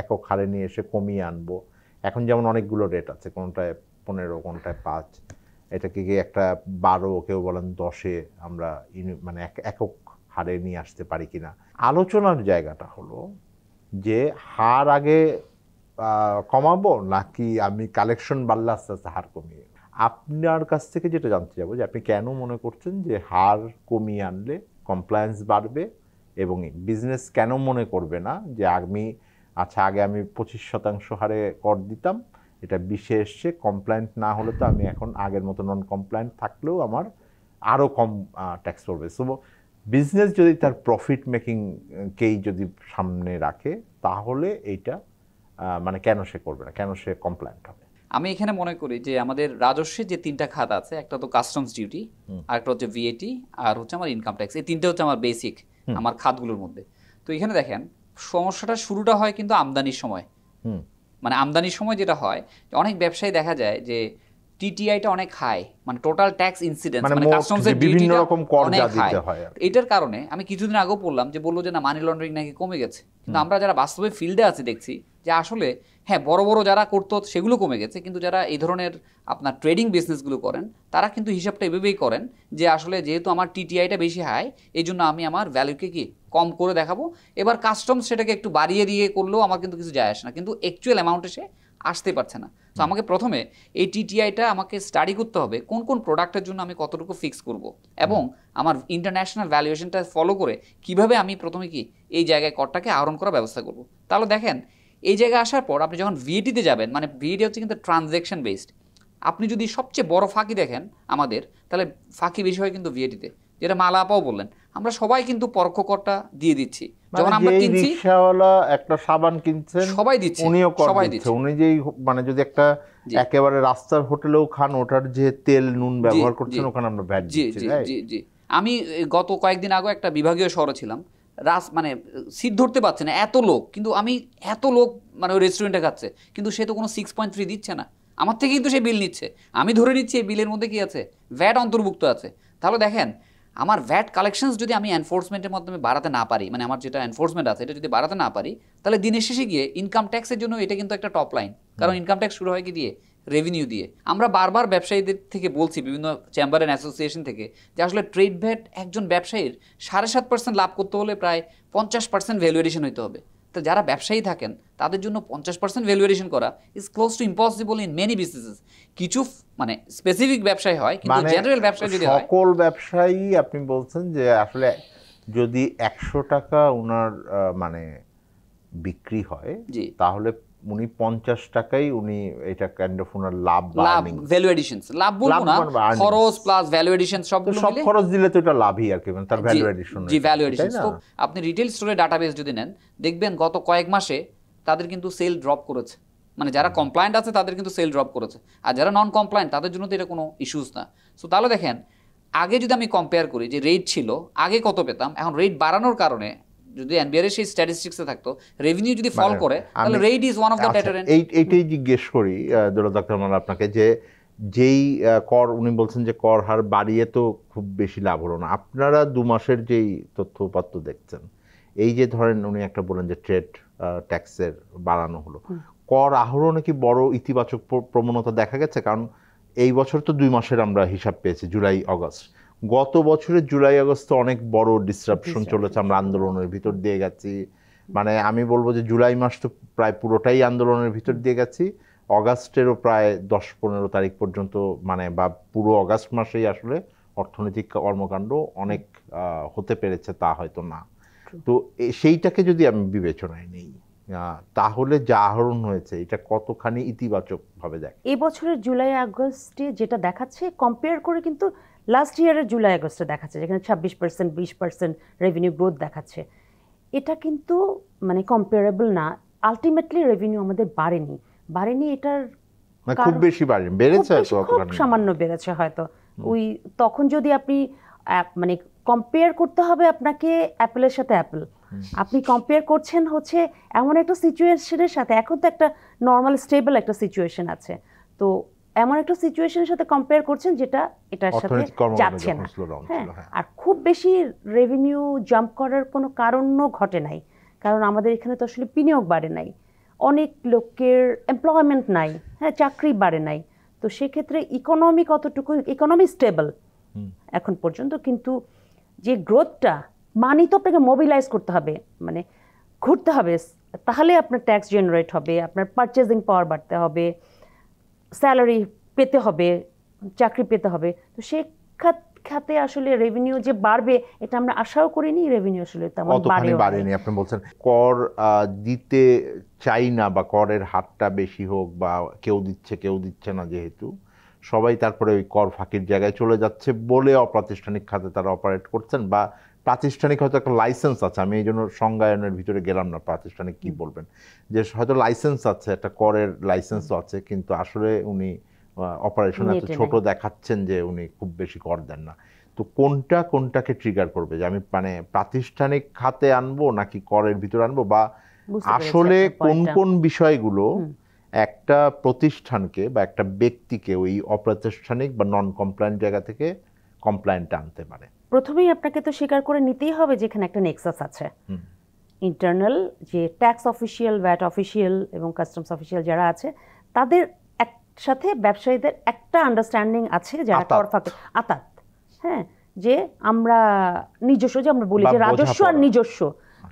A: একক হারে নিয়ে এসে কমিয়ে আনবো। এখন যেমন অনেকগুলো রেট আছে, কোনটায় 15, কোনটায় 5, এটাকে কি একটা 12, কেউ বলেন 10-এ আমরা মানে একক হারে নিয়ে আসতে পারি কিনা। আলোচনার জায়গাটা হলো যে হার আগে কমাবো নাকি আমি কালেকশন বাড়লে আস্তে আস্তে হার কমিয়ে। আপনার কাছ থেকে যেটা জানতে যাবো যে আপনি কেন মনে করছেন যে হার কমিয়ে আনলে কমপ্লায়েন্স বাড়বে, এবং বিজনেস কেন মনে করবে না যে আগে আমি 25% হারে কর দিতাম, এটা 20-এ এসছে, কমপ্লায়েন্ট না হলে তো আমি এখন আগের মতো নন কমপ্লায়েন্ট থাকলেও আমার আরও কম ট্যাক্স পড়বে। সো বিজনেস যদি তার প্রফিট মেকিংকেই যদি সামনে রাখে, তাহলে এইটা মানে কেন সে করবে না, কেন সে কমপ্লায়েন্ট হবে?
D: আমি এখানে মনে করি যে আমাদের রাজস্বের যে 3টা খাত আছে, একটা তো কাস্টমস ডিউটি, আরেকটা হচ্ছে ভিএটি, আর হচ্ছে আমার ইনকাম ট্যাক্স। এই 3টে হচ্ছে আমার বেসিক আমার খাতগুলোর মধ্যে। তো এখানে দেখেন সমস্যাটা শুরুটা হয় কিন্তু আমদানির সময়। মানে আমদানির সময় যেটা হয়, অনেক ব্যবসায়ী দেখা যায় যে টিটিআইটা অনেক হাই, মানে টোটাল ট্যাক্স ইনসিডেন্স, মানে কাস্টমসের
A: বিভিন্ন রকম কর যা দিতে হয়।
D: এটার কারণে আমি কিছুদিন আগেও পড়লাম যে বললো যে না, মানি লন্ডারিং নাকি কমে গেছে। কিন্তু আমরা যারা বাস্তবে ফিল্ডে আছি দেখছি যে আসলে হ্যাঁ, বড় বড় যারা করতো সেগুলো কমে গেছে, কিন্তু যারা এই ধরনের আপনার ট্রেডিং বিজনেসগুলো করেন তারা কিন্তু হিসাবটা এভাবেই করেন যে আসলে যেহেতু আমার টিটিআইটা বেশি হাই, এই জন্য আমি আমার ভ্যালুকে কি কম করে দেখাবো। এবার কাস্টমস সেটাকে একটু বাড়িয়ে দিয়ে করলেও আমার কিন্তু কিছু যায় আসে না, কিন্তু অ্যাকচুয়াল অ্যামাউন্টে সে আসতে পারছে না। তো আমাকে প্রথমে এই টিটিআইটা আমাকে স্টাডি করতে হবে কোন কোন প্রোডাক্টের জন্য আমি কতটুকু ফিক্স করব, এবং আমার ইন্টারন্যাশনাল ভ্যালুয়েশনটা ফলো করে কিভাবে আমি প্রথমে কি এই জায়গায় করটাকে আহরণ করার ব্যবস্থা করব। তাহলে দেখেন এই জায়গায় আসার পর আপনি যখন ভিএটিতে যাবেন, মানে ভিএটি হচ্ছে কিন্তু ট্রানজ্যাকশন বেসড। আপনি যদি সবচেয়ে বড় ফাঁকি দেখেন আমাদের, তাহলে ফাঁকি বেশি হয় কিন্তু ভিএটিতে, যেটা মালা আপাও বললেন। আমরা সবাই কিন্তু পরোক্ষ করটা দিয়ে দিচ্ছি। যখন আমরা কিনছি,
A: রিকশাওয়ালা একটা সাবান কিনছেন,
D: সবাই দিচ্ছে,
A: উনিও কর
D: সবাই
A: দিচ্ছে। উনি যেই মানে যদি একটা একেবারে রাস্তার হোটেলেও খান, ওটার যে তেল নুন ব্যবহার করছেন ওখানে আমরা ভ্যাট দিচ্ছি।
D: জি জি। আমি গত কয়েকদিন আগে একটা বিভাগীয় শহরে ছিলাম, মানে সিট ধরতে পারছে না এত লোক, কিন্তু আমি এত লোক মানে ওই রেস্টুরেন্টে খাচ্ছে, কিন্তু সে তো কোনো 6.3 দিচ্ছে না, আমার থেকে কিন্তু সে বিল নিচ্ছে। আমি ধরে নিচ্ছি এই বিলের মধ্যে কি আছে, ভ্যাট অন্তর্ভুক্ত আছে। তাহলে দেখেন আমার ভ্যাট কালেকশনস যদি আমি এনফোর্সমেন্টের মাধ্যমে বাড়াতে না পারি, মানে আমার যেটা এনফোর্সমেন্ট আছে এটা যদি বাড়াতে না পারি, তাহলে দিনের শেষে গিয়ে ইনকাম ট্যাক্সের জন্য এটা কিন্তু একটা টপ লাইন। কারণ ইনকাম ট্যাক্স শুরু হয় কি দিয়ে, রেভিনিউ দিয়ে। আমরা বারবার ব্যবসায়ীদের থেকে বলছি, বিভিন্ন চেম্বার অ্যান্ড অ্যাসোসিয়েশন থেকে, যে আসলে ট্রেড ভ্যাট একজন ব্যবসায়ীর 7.5% লাভ করতে হলে প্রায় 50% ভ্যালুয়েশন হইতে হবে। তো যারা ব্যবসায়ী থাকেন তাদের জন্য 50% ভ্যালুয়েশন করা is close to impossible in many businesses. কিছু মানে স্পেসিফিক ব্যবসায় হয়, কিন্তু জেনারেল ব্যবসায় যদি হয়,
A: সকল ব্যবসায়ী আপনি বলছেন যে আসলে যদি 100 টাকা ওনার মানে বিক্রি হয়, তাহলে উনি 50 টাকাই উনি এটা কাইন্ড অফ ওনার লাভ
D: ভ্যালু এডিশনস, লাভ বলবো না, খরচ প্লাস ভ্যালু এডিশন সবগুলো
A: সব খরচ দিলে তো এটা লাভই আর কি, মানে তার ভ্যালু এডিশন।
D: জি, ভ্যালু এডিশন। তো আপনি রিটেল স্টোরে ডাটাবেস যদি নেন, দেখবেন গত কয়েক মাসে তাদের কিন্তু সেল ড্রপ করেছে। মানে যারা কমপ্লায়েন্ট আছে তাদের কিন্তু সেল ড্রপ করেছে, আর যারা নন কমপ্লায়েন্ট তাদের জন্য তো এটা কোনো ইস্যুস না। সো তাহলে দেখেন আগে যদি আমি কম্পেয়ার করি যে রেট ছিল আগে কত পেতাম, এখন রেট বাড়ানোর কারণে যদি এনবিআর এর সেই স্ট্যাটিস্টিক্সে থাকতো, রেভিনিউ যদি ফল করে, তাহলে rate is one of the deterrent.
A: এইটাই জিজ্ঞেস করি দৌলত আক্তার মাল আপনাকে, যে যেই কর উনি বলছেন যে কর হার বাড়িয়ে তো খুব বেশি লাভ হলো না, আপনারা 2 মাসের যেই তথ্যপত্র দেখছেন, এই যে ধরেন উনি একটা বলেন যে ট্রেড ট্যাক্সের বাড়ানো হলো, কর আহরণে কি বড় ইতিবাচক প্রবণতা দেখা গেছে? কারণ এই বছর তো 2 মাসের আমরা হিসাব পেয়েছি, জুলাই আগস্ট। গত বছরের জুলাই আগস্টে অনেক বড় ডিসরাপশন চলেছে, আমরা আন্দোলনের ভিতর দিয়ে গেছি। মানে আমি বলবো যে জুলাই মাস তো প্রায় পুরোটাই আন্দোলনের ভিতর দিয়ে গেছি, অগাস্টেরও প্রায় 10-15 তারিখ পর্যন্ত, মানে বা পুরো অগাস্ট মাসেই আসলে অর্থনৈতিক কর্মকাণ্ড অনেক হতে পেরেছে, তা হয়তো না। তো সেইটাকে যদি আমি বিবেচনায় নেই, তাহলে যা আহরণ হয়েছে এটা কতখানি ইতিবাচক ভাবে দেখ?
C: এই বছরের জুলাই আগস্টে যেটা দেখাচ্ছে কম্পেয়ার করে কিন্তু লাস্ট ইয়ারের জুলাই আগস্টে দেখাচ্ছে, যেখানে 26% 20% রেভিনিউ গ্রোথ দেখাচ্ছে, এটা কিন্তু মানে কম্পেয়ারেবল না। আলটিমেটলি রেভিনিউ আমাদের বাড়েনি, এটার
A: খুব বেশি বাড়েনি, বেড়েছে
C: খুব সামান্য বেড়েছে হয়তো। ওই তখন যদি আপনি মানে কম্পেয়ার করতে হবে আপনাকে অ্যাপেলের সাথে অ্যাপেল, আপনি কম্পেয়ার করছেন হচ্ছে এমন একটা সিচুয়েশনের সাথে, এখন তো একটা নর্মাল স্টেবল একটা সিচুয়েশন আছে, তো এমন একটা সিচুয়েশনের সাথে কম্পেয়ার করছেন যেটা এটার সাথে যাচ্ছে না। হ্যাঁ, আর খুব বেশি রেভিনিউ জাম্প করার কোনো কারণও ঘটে নাই, কারণ আমাদের এখানে তো আসলে বিনিয়োগ বাড়ে নাই, অনেক লোকের এমপ্লয়মেন্ট নাই, হ্যাঁ, চাকরি বাড়ে নাই। তো সেক্ষেত্রে ইকোনমি স্টেবল এখন পর্যন্ত, কিন্তু যে গ্রোথটা মানি তো আপনাকে মোবিলাইজ করতে হবে, মানে ঘুরতে হবে, তাহলে আপনার ট্যাক্স জেনারেট হবে, আপনার পারচেজিং পাওয়ার বাড়তে হবে, স্যালারি পেতে হবে, চাকরি পেতে হবে। তো সেই খাতে আসলে রেভিনিউ যে বাড়বে এটা আমরা আশাও করিনি, রেভিনিউ আসলে তেমন বাড়েনি।
A: আপনি বলছেন কর দিতে চাই না, বা করের হারটা বেশি হোক, বা কেউ দিচ্ছে না, যেহেতু সবাই তারপরে ওই কর ফাঁকির জায়গায় চলে যাচ্ছে বলে অপ্রাতিষ্ঠানিক খাতে তারা অপারেট করছেন, বা প্রাতিষ্ঠানিক হয়তো একটা লাইসেন্স আছে, আমি এই জন্য সংজ্ঞায়নের ভিতরে গেলাম না, প্রাতিষ্ঠানিক কি বলবেন, যে হয়তো লাইসেন্স আছে, একটা করের লাইসেন্সও আছে, কিন্তু আসলে উনি অপারেশন এত ছোট দেখাচ্ছেন যে উনি খুব বেশি কর দেন না। তো কোনটাকে ট্রিগার করবে, যে আমি মানে প্রাতিষ্ঠানিক খাতে আনবো নাকি করের ভিতরে আনবো, বা আসলে কোন বিষয়গুলো একটা প্রতিষ্ঠানকে বা একটা ব্যক্তিকে ওই অপ্রাতিষ্ঠানিক বা নন কমপ্লায়েন্ট জায়গা থেকে কমপ্লায়েন্টে আনতে পারে?
C: প্রথমেই আপনাকে তো স্বীকার করে নিতেই হবে যে এখানে একটা নেক্সাস আছে। ইন্টারনাল যে ট্যাক্স অফিসিয়াল, ভ্যাট অফিসিয়াল এবং কাস্টমস অফিসিয়াল যারা আছে, তাদের একসাথে ব্যবসায়ীদের একটা আন্ডারস্ট্যান্ডিং আছে, যারা কর ফাঁকি আতাত, হ্যাঁ, যে আমরা নিজস্ব, যে আমরা বলি যে রাজস্ব আর নিজস্ব,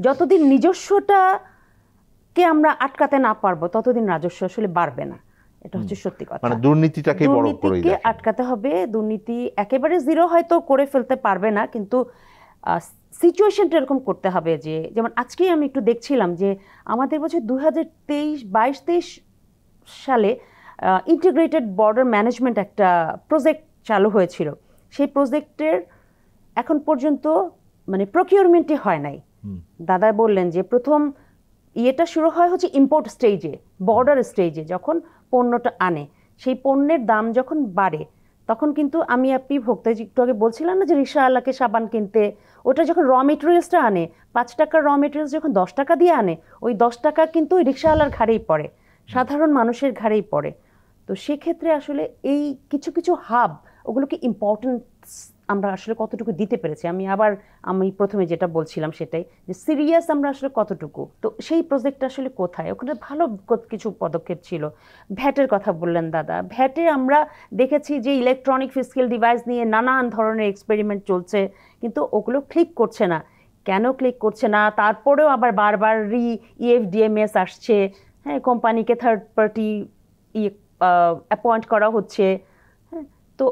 C: যতদিন নিজস্বটাকে আমরা আটকাতে না পারবো ততদিন রাজস্ব আসলে বাড়বে না। এটা হচ্ছে সত্যি কথা।
A: মানে দুর্নীতিকে
C: আটকাতে হবে। দুর্নীতি একেবারে জিরো হয়তো করে ফেলতে পারবে না, কিন্তু সিচুয়েশনটা এরকম করতে হবে যে, যেমন আজকেই আমি একটু দেখছিলাম যে আমাদের বছর 2022-23 সালে ইন্টিগ্রেটেড বর্ডার ম্যানেজমেন্ট একটা প্রজেক্ট চালু হয়েছিল। সেই প্রজেক্টের এখন পর্যন্ত মানে প্রকিউরমেন্টই হয় নাই। দাদা বললেন যে প্রথম ইয়েটা শুরু হয় হচ্ছে ইম্পোর্ট স্টেজে, বর্ডার স্টেজে, যখন পণ্যটা আনে, সেই পণ্যের দাম যখন বাড়ে তখন কিন্তু আপনি ভোক্তা একটু আগে বলছিলাম না যে রিকশাওয়ালাকে সাবান কিনতে, ওটা যখন র মেটেরিয়ালসটা আনে, 5 টাকার র মেটেরিয়ালস যখন 10 টাকা দিয়ে আনে, ওই 10 টাকা কিন্তু ওই রিকশাওয়ালার ঘাড়েই পড়ে, সাধারণ মানুষের ঘাড়েই পড়ে। তো সেক্ষেত্রে আসলে এই কিছু হাব, ওগুলোকে ইম্পর্টেন্স আমরা আসলে কতটুকু দিতে পেরেছি, আমি প্রথমে যেটা বলছিলাম সেটাই, যে সিরিয়াস আমরা আসলে কতটুকু। তো সেই প্রজেক্টটা আসলে কোথায়, ওখানে ভালো কিছু পদক্ষেপ ছিল। ভ্যাটের কথা বললেন দাদা, ভ্যাটে আমরা দেখেছি যে ইলেকট্রনিক ফিসক্যাল ডিভাইস নিয়ে নানান ধরনের এক্সপেরিমেন্ট চলছে, কিন্তু ওগুলো ক্লিক করছে না। কেন ক্লিক করছে না? তারপরেও আবার বারবার EFDMS আসছে, হ্যাঁ, কোম্পানিকে থার্ড পার্টি অ্যাপয়েন্ট করা হচ্ছে। তো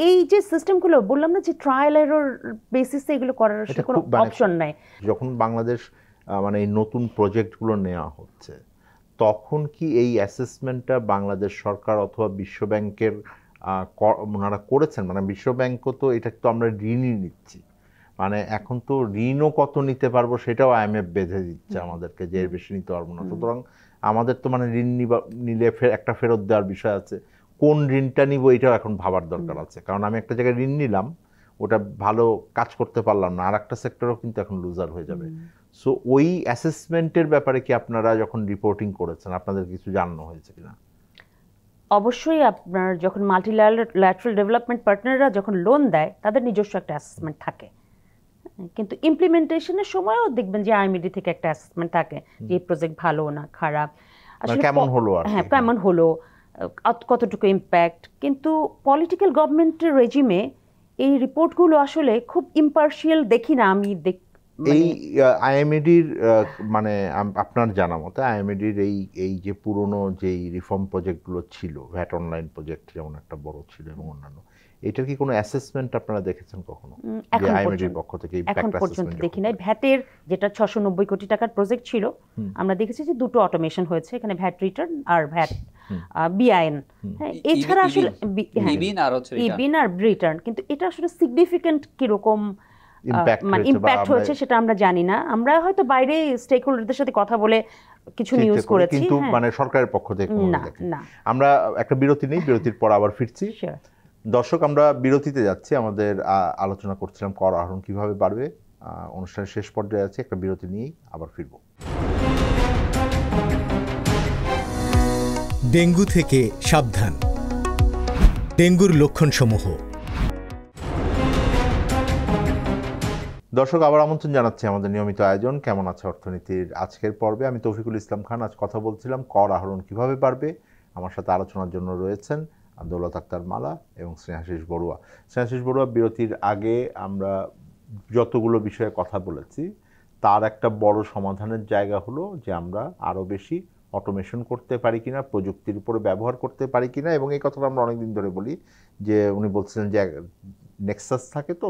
C: এই যে সিস্টেমগুলো বললাম না যে ট্রায়াল এরর বেসিসে এগুলো করার কোনো অপশন নাই।
A: যখন বাংলাদেশ মানে এই নতুন প্রজেক্টগুলো নেওয়া হচ্ছে, তখন কি এই অ্যাসেসমেন্টটা বাংলাদেশ সরকার অথবা বিশ্বব্যাংকের ওনারা করেছেন? মানে বিশ্বব্যাংকও তো এটা তো আমরা ঋণই নিচ্ছি, মানে এখন তো ঋণও কত নিতে পারবো সেটাও IMF বেঁধে দিচ্ছে আমাদেরকে, যে এর বেশি নিতে পারবো না। সুতরাং আমাদের তো মানে ঋণ নিলে একটা ফেরত দেওয়ার বিষয় আছে, কোন ঋণটা নিব এটাও এখন ভাবার দরকার আছে। কারণ আমি একটা জায়গায় ঋণ নিলাম, ওটা ভালো কাজ করতে পারলাম না, আর একটা সেক্টরও কিন্তু এখন লুজার হয়ে যাবে। সো ওই অ্যাসেসমেন্টের ব্যাপারে কি আপনারা যখন রিপোর্টিং করেছেন আপনাদের কিছু জানানো হয়েছে কিনা?
C: অবশ্যই আপনার যখন মাল্টিল্যাটারাল ডেভেলপমেন্ট পার্টনাররা যখন লোন দেয়, তাদের নিজস্ব একটা অ্যাসেসমেন্ট থাকে, কিন্তু ইমপ্লিমেন্টেশনের সময়ও দেখবেন যে IMD থেকে একটা অ্যাসেসমেন্ট থাকে যে এই প্রজেক্ট ভালো না খারাপ, আসলে
A: কেমন হলো,
C: হ্যাঁ কেমন হলো, কতটুকু ইম্প্যাক্ট। কিন্তু পলিটিক্যাল গভর্নমেন্টের রেজিমে এই রিপোর্টগুলো আসলে খুব ইম্পার্শিয়াল দেখি না আমি।
A: এই IMDর মানে আপনার জানা মতে IMDর এই যে পুরনো যেই রিফর্ম প্রজেক্টগুলো ছিল, ভ্যাট অনলাইন প্রজেক্ট যেমন একটা বড় ছিল এবং অন্যান্য, এটার কি কোনো অ্যাসেসমেন্ট আপনারা দেখেছেন কখনো? IMDর পক্ষ থেকে
C: এখন পর্যন্ত দেখি নাই। ভ্যাটের যেটা 690 কোটি টাকার প্রজেক্ট ছিল, আমরা দেখেছি যে 2টো অটোমেশন হয়েছে এখানে, ভ্যাট রিটার্ন আর ভ্যাট BIN। হ্যাঁ, এছাড়া আসলে ইবিন আর রিটার্ন, কিন্তু এটা আসলে সিগনিফিকেন্ট কিরকম মানে ইম্প্যাক্ট হয়েছে সেটা আমরা জানি না। আমরা হয়তো বাইরে স্টেক হোল্ডারদের সাথে কথা বলে কিছু নিউজ করেছি,
A: কিন্তু মানে সরকারের পক্ষ থেকে না। আমরা একটা বিরতি নেই, বিরতির পর আবার ফিরছি। দর্শক, আমরা বিরতিতে যাচ্ছি, আমাদের আলোচনা করছিলাম কর আহরণ কিভাবে বাড়বে। অনুষ্ঠানের শেষ পর্যায়ে আছে, একটা বিরতি নিয়েই আবার ফিরব।
F: ডেঙ্গু থেকে সাবধান। ডেঙ্গুর লক্ষণসমূহ।
A: দর্শক, আবার আমন্ত্রণ জানাচ্ছি আমাদের নিয়মিত আয়োজন কেমন আছে অর্থনীতির আজকের পর্বে। আমি তৌফিকুল ইসলাম খান। আজ কথা বলছিলাম কর আহরণ কিভাবে বাড়বে। আমার সাথে আলোচনার জন্য রয়েছেন দৌলত আক্তার মালা এবং স্নেহাশিস বড়ুয়া। স্নেহাশিস বড়ুয়া, বিরতির আগে আমরা যতগুলো বিষয়ে কথা বলেছি তার একটা বড় সমাধানের জায়গা হলো যে আমরা আরও বেশি অটোমেশন করতে পারি কিনা, প্রযুক্তির উপরে ব্যবহার করতে পারি কিনা। এবং এই কথাটা আমরা অনেকদিন ধরে বলি, যে উনি বলছিলেন যে নেক্সাস থাকে তো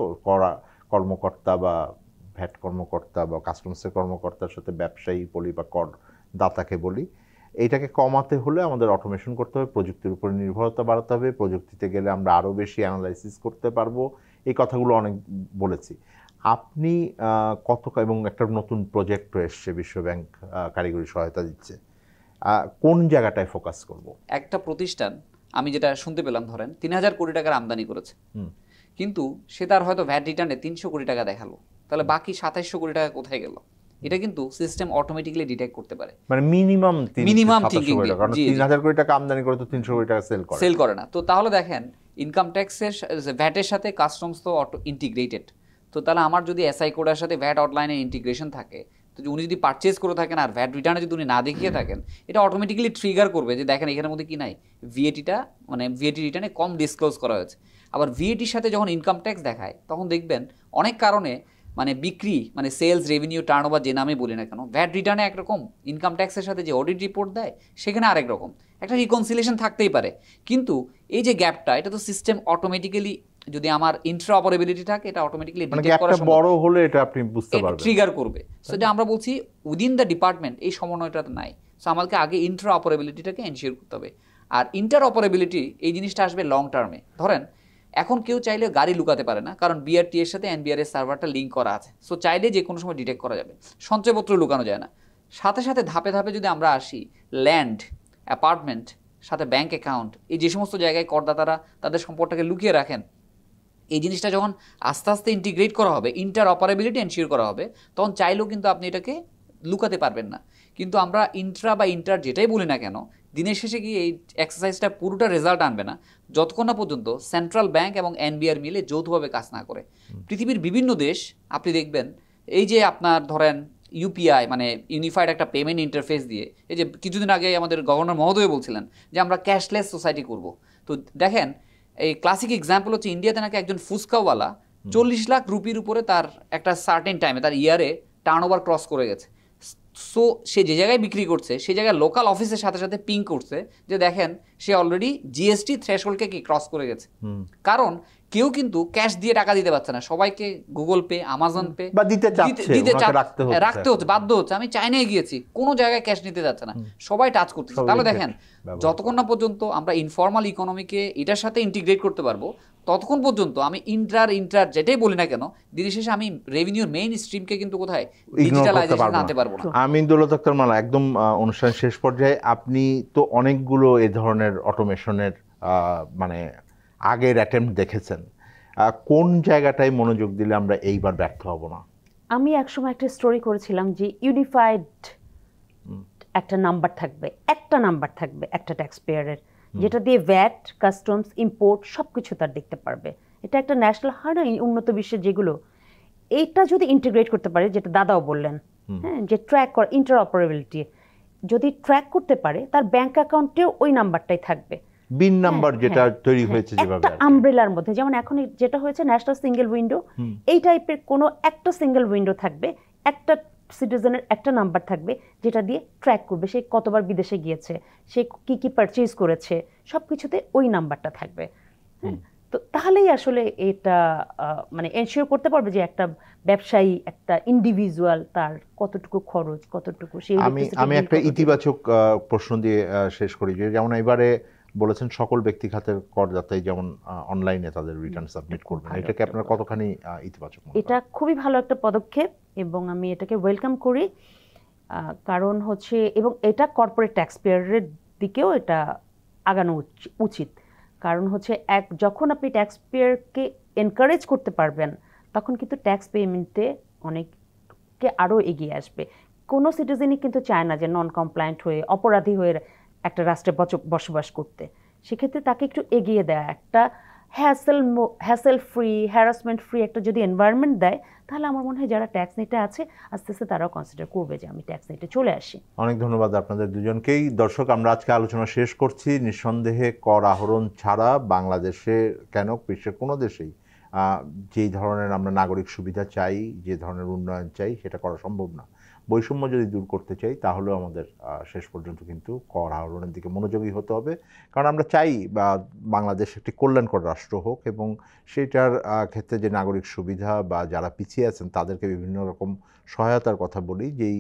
A: কর্মকর্তা বা ভ্যাট কর্মকর্তা বা কাস্টমসের কর্মকর্তার সাথে ব্যবসায়ী বলি বা করদাতাকে বলি, এইটাকে কমাতে হলে আমাদের অটোমেশন করতে হবে, প্রযুক্তির উপরে নির্ভরতা বাড়াতে হবে। প্রযুক্তিতে গেলে আমরা আরও বেশি অ্যানালাইসিস করতে পারবো। এই কথাগুলো অনেক বলেছি। আপনি এবং একটা নতুন প্রজেক্ট এসছে, বিশ্বব্যাংক কারিগরি সহায়তা দিচ্ছে, কোন জায়গাটায় ফোকাস করব?
D: একটা প্রতিষ্ঠান আমি যেটা শুনতে পেলাম, ধরেন ৩,০০০ কোটি টাকার আমদানি করেছে, কিন্তু সে তার হয়তো ভ্যাট রিটার্নে ৩০০ কোটি টাকা দেখালো, তাহলে বাকি ২৭০০ কোটি টাকা কোথায় গেল? এটা কিন্তু সিস্টেম অটোমেটিক্যালি ডিটেক্ট করতে পারে।
A: মানে মিনিমাম
D: থিঙ্কিং,
A: ৩,০০০ কোটি টাকা আমদানি করে তো ৩০০ কোটি টাকা সেল
D: করে না। তো তাহলে দেখেন ইনকাম ট্যাক্সের ভ্যাটের সাথে কাস্টমস তো অটো ইন্টিগ্রেটেড। তো তাহলে আমার যদি এসআই কোডের সাথে ভ্যাট অনলাইনে ইন্টিগ্রেশন থাকে, তো উনি যদি পারচেজ করে থাকেন আর ভ্যাট রিটার্নে যদি উনি না দেখিয়ে থাকেন, এটা অটোমেটিক্যালি ট্রিগার করবে যে দেখেন এখানের মধ্যে কি নাই, ভিএটিটা মানে ভিএটি রিটার্নে কম ডিসক্লোজ করা হয়েছে। আবার ভিএটির সাথে যখন ইনকাম ট্যাক্স দেখায় তখন দেখবেন অনেক কারণে মানে বিক্রি মানে সেলস রেভিনিউ টার্নওভার যে নামে বলি না কেন, ভ্যাট রিটার্নে একরকম, ইনকাম ট্যাক্সের সাথে যে অডিট রিপোর্ট দেয় সেখানে আরেক রকম, একটা রিকনসিলিয়েশন থাকতেই পারে। কিন্তু এই যে গ্যাপটা, এটা তো সিস্টেম অটোমেটিক্যালি, যদি আমার ইন্টারঅপারেবিলিটি থাকে, এটা অটোমেটিক্যালি ডিটেক্ট করা
A: বড় হলে এটা আপনি বুঝতে পারবেন,
D: ট্রিগার করবে। সো এটা আমরা বলছি উইদিন দ্য ডিপার্টমেন্ট এই সমন্বয়টা নাই। সো আমাকে আগে ইন্টারঅপারেবিলিটিটাকে এনশিওর করতে হবে। আর ইন্টারঅপারেবিলিটি এই জিনিসটা আসবে লং টার্মে। ধরেন এখন কেউ চাইলে গাড়ি লুকাতে পারে না, কারণ বিআরটি এর সাথে এনবিআর এর সার্ভারটা লিঙ্ক করা আছে। সো চাইলে যে কোনো সময় ডিটেক্ট করা যাবে। সঞ্চয়পত্র লুকানো যায় না। সাথে সাথে ধাপে ধাপে যদি আমরা আসি, ল্যান্ড, অ্যাপার্টমেন্ট, সাথে ব্যাংক অ্যাকাউন্ট, এই যে সমস্ত জায়গায় করদাতারা তাদের সম্পদটাকে লুকিয়ে রাখেন, এই জিনিসটা যখন আস্তে আস্তে ইন্টিগ্রেট করা হবে, ইন্টারঅপারেবিলিটি এনশিওর করা হবে, তখন চাইলেও কিন্তু আপনি এটাকে লুকাতে পারবেন না। কিন্তু আমরা ইন্টার যেটাই বলি না কেন, দিনের শেষে গিয়ে এই এক্সারসাইজটা পুরোটা রেজাল্ট আনবে না যতক্ষণ না পর্যন্ত সেন্ট্রাল ব্যাংক এবং এনবিআর মিলে যৌথভাবে কাজ না করে। পৃথিবীর বিভিন্ন দেশ আপনি দেখবেন, এই যে আপনার ধরেন ইউপিআই মানে ইউনিফাইড একটা পেমেন্ট ইন্টারফেস দিয়ে, এই যে কিছুদিন আগে আমাদের গভর্নর মহোদয় বলছিলেন যে আমরা ক্যাশলেস সোসাইটি করব। তো দেখেন এই ক্লাসিক এক্সাম্পল হচ্ছে ইন্ডিয়াতে নাকি একজন ফুচকাওয়ালা 40 লাখ রুপির উপরে তার একটা সার্টেন টাইমে তার ইয়ারে টার্নওভার ক্রস করে গেছে। সো সে যে জায়গায় বিক্রি করছে সেই জায়গায় লোকাল অফিসের সাথে সাথে পিং করছে যে দেখেন সে অলরেডি জিএসটি থ্রেশহোল্ডকে কি ক্রস করে গেছে। কারণ কেউ কিন্তু ক্যাশ দিয়ে টাকা দিতে পারছে না, সবাইকে গুগল পে, আমাজন পে রাখতে হচ্ছে, বাধ্য হচ্ছে। আমি চাইনায় গিয়েছি, কোনো জায়গায় ক্যাশ নিতে যাচ্ছে না, সবাই টাচ করতেছে। তাহলে দেখেন যতক্ষণ না পর্যন্ত আমরা ইনফর্মাল ইকোনমিকে এটার সাথে ইন্টিগ্রেট করতে পারবো, ততক্ষণ পর্যন্ত আমি ইন্টার যেটাই বলি না কেন, দিনের শেষে আমি রেভিনিউর মেইন স্ট্রিমকে কিন্তু কোথায় ডিজিটালাইজেশন আনতে পারবো না।
A: আমি দৌলত আক্তার মালা, একদম অনুষ্ঠান শেষ পর্যায়ে, আপনি তো অনেকগুলো এই ধরনের অটোমেশনের মানে আগের অ্যাটেম্প্ট দেখেছেন, কোন জায়গাটায় মনোযোগ দিলে আমরা এইবার ব্যর্থ হব না?
C: আমি একসময় একটা স্টোরি করেছিলাম যে ইউনিফাইড একটা নাম্বার থাকবে, একটা ট্যাক্স পেয়ারের, যেটা দিয়ে ভ্যাট, কাস্টমস, ইম্পোর্ট সবকিছু তার দেখতে পারবে। এটা একটা ন্যাশনাল, হয় না উন্নত বিশ্বের যেগুলো, এইটা যদি ইন্টিগ্রেট করতে পারে, যেটা দাদাও বললেন, হ্যাঁ, যে ট্র্যাক করা, ইন্টারঅপারেবিলিটি যদি ট্র্যাক করতে পারে, তার ব্যাংক অ্যাকাউন্টেও ওই নাম্বারটাই থাকবে,
A: বিন নাম্বার যেটা তৈরি হয়েছে যেভাবে
C: আমব্রেলার মধ্যে। যেমন এখন যেটা হয়েছে ন্যাশনাল সিঙ্গেল উইন্ডো, এই টাইপের কোনো একটা সিঙ্গেল উইন্ডো থাকবে, একটা সিটিজেনের একটা নাম্বার থাকবে যেটা দিয়ে ট্র্যাক করবে সে কতবার বিদেশে গিয়েছে, সে কি কি পারচেজ করেছে, সব কিছুতে ওই নাম্বারটা থাকবে। হ্যাঁ, তো তাহলেই আসলে এটা মানে এনশিওর করতে পারবে যে একটা ব্যবসায়ী, একটা ইন্ডিভিজুয়াল, তার কতটুকু খরচ, কতটুকু সেই।
A: আমি একটা ইতিবাচক প্রশ্ন দিয়ে শেষ করি, যে যেমন এবারে বলেছেন সকল ব্যক্তি খাতের করদাতাই যেমন অনলাইনে তাদের রিটার্ন সাবমিট করবেন, এটাকে আপনার কতখানি ইতিবাচক?
C: এটা খুবই ভালো একটা পদক্ষেপ এবং আমি এটাকে ওয়েলকাম করি। কারণ হচ্ছে, এবং এটা কর্পোরেট ট্যাক্স পেয়ারের দিকেও এটা আগানো উচিত। কারণ হচ্ছে যখন আপনি ট্যাক্স পেয়ারকে এনকারেজ করতে পারবেন, তখন কিন্তু ট্যাক্স পেমেন্টে অনেককে আরও এগিয়ে আসবে। কোনো সিটিজেনই কিন্তু চায় না যে নন কমপ্লায়েন্ট হয়ে, অপরাধী হয়ে একটা রাষ্ট্রে বসবাস করতে। সেক্ষেত্রে তাকে একটু এগিয়ে দেয়, একটা হ্যাসেল ফ্রি, হ্যারাসমেন্ট ফ্রি একটা যদি এনভায়রনমেন্ট দেয়, তাহলে আমার মনে হয় যারা ট্যাক্স নিতে আছে আস্তে আস্তে তারাও কনসিডার করবে যে আমি ট্যাক্স নিতে চলে আসি।
A: অনেক ধন্যবাদ আপনাদের দুজনকেই। দর্শক, আমরা আজকে আলোচনা শেষ করছি। নিঃসন্দেহে কর আহরণ ছাড়া বাংলাদেশে কেন বিশ্বের কোনো দেশেই যেই ধরনের আমরা নাগরিক সুবিধা চাই, যে ধরনের উন্নয়ন চাই, সেটা করা সম্ভব না। বৈষম্য যদি দূর করতে চাই, তাহলেও আমাদের শেষ পর্যন্ত কিন্তু কর আহরণের দিকে মনোযোগী হতে হবে। কারণ আমরা চাই বাংলাদেশ একটি কল্যাণকর রাষ্ট্র হোক, এবং সেটার ক্ষেত্রে যে নাগরিক সুবিধা বা যারা পিছিয়ে আছেন তাদেরকে বিভিন্ন রকম সহায়তার কথা বলি, যেই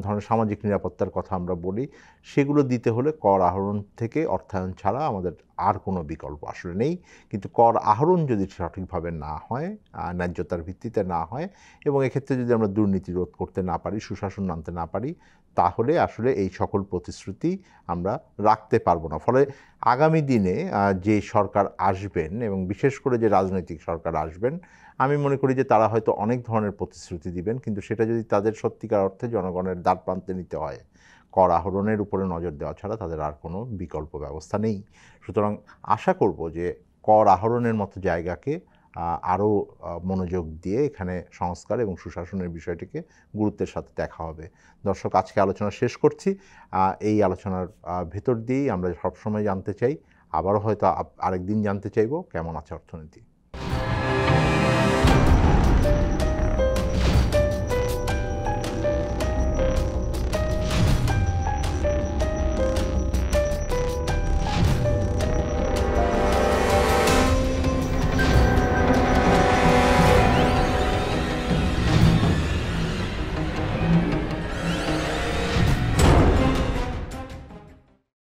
A: ধরনের সামাজিক নিরাপত্তার কথা আমরা বলি, সেগুলো দিতে হলে কর আহরণ থেকে অর্থায়ন ছাড়া আমাদের আর কোনো বিকল্প আসলে নেই। কিন্তু কর আহরণ যদি সঠিকভাবে না হয়, ন্যায্যতার ভিত্তিতে না হয়, এবং এক্ষেত্রে যদি আমরা দুর্নীতি রোধ করতে না পারি, সুশাসন আনতে না পারি, তাহলে আসলে এই সকল প্রতিশ্রুতি আমরা রাখতে পারবো না। ফলে আগামী দিনে যে সরকার আসবেন এবং বিশেষ করে যে রাজনৈতিক সরকার আসবেন, আমি মনে করি যে তারা হয়তো অনেক ধরনের প্রতিশ্রুতি দিবেন, কিন্তু সেটা যদি তাদের সত্যিকার অর্থে জনগণের দ্বার প্রান্তে নিতে হয়, কর আহরণের উপরে নজর দেওয়া ছাড়া তাদের আর কোনো বিকল্প ব্যবস্থা নেই। সুতরাং আশা করব যে কর আহরণের মতো জায়গাকে আরও মনোযোগ দিয়ে এখানে সংস্কার এবং সুশাসনের বিষয়টিকে গুরুত্বের সাথে দেখা হবে। দর্শক, আজকে আলোচনা শেষ করছি। এই আলোচনার ভেতর দিয়েই আমরা সবসময় জানতে চাই, আবারও হয়তো আরেকদিন জানতে চাইব, কেমন আছে অর্থনীতি।